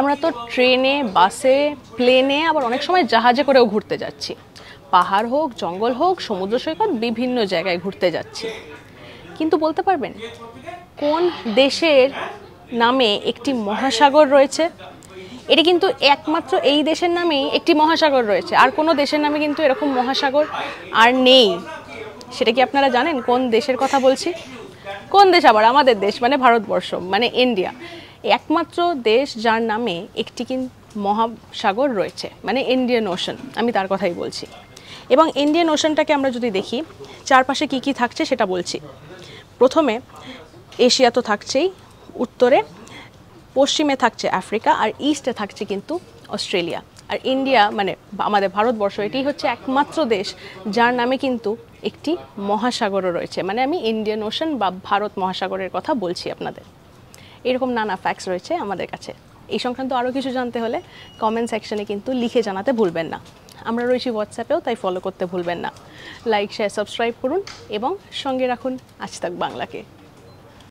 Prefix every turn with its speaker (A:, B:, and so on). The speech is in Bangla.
A: আমরা তো ট্রেনে, বাসে, প্লেনে, আবার অনেক সময় জাহাজে করেও ঘুরতে যাচ্ছি। পাহাড় হোক, জঙ্গল হোক, সমুদ্র সৈকত, বিভিন্ন জায়গায় ঘুরতে যাচ্ছি। কিন্তু বলতে পারবেন কোন দেশের নামে একটি মহাসাগর রয়েছে? এটি কিন্তু একমাত্র এই দেশের নামেই একটি মহাসাগর রয়েছে, আর কোনো দেশের নামে কিন্তু এরকম মহাসাগর আর নেই। সেটা কি আপনারা জানেন কোন দেশের কথা বলছি? কোন দেশ? আবার আমাদের দেশ, মানে ভারতবর্ষ, মানে ইন্ডিয়া। একমাত্র দেশ যার নামে একটি মহাসাগর রয়েছে, মানে ইন্ডিয়ান ওশান, আমি তার কথাই বলছি। এবং ইন্ডিয়ান ওশানটাকে আমরা যদি দেখি, চারপাশে কি কি থাকছে সেটা বলছি। প্রথমে এশিয়া তো থাকছেই, উত্তরে, পশ্চিমে থাকছে আফ্রিকা, আর ইস্টে থাকছে কিন্তু অস্ট্রেলিয়া। আর ইন্ডিয়া মানে আমাদের ভারতবর্ষ, এটি হচ্ছে একমাত্র দেশ যার নামে কিন্তু একটি মহাসাগরও রয়েছে, মানে আমি ইন্ডিয়ান ওশান বা ভারত মহাসাগরের কথা বলছি আপনাদের। এরকম নানা ফ্যাক্টস রয়েছে আমাদের কাছে। এই সংক্রান্ত আরও কিছু জানতে হলে কমেন্ট সেকশনে কিন্তু লিখে জানাতে ভুলবেন না। আমরা রয়েছি হোয়াটসঅ্যাপেও, তাই ফলো করতে ভুলবেন না। লাইক, শেয়ার, সাবস্ক্রাইব করুন এবং সঙ্গে রাখুন আজ তাক বাংলাকে।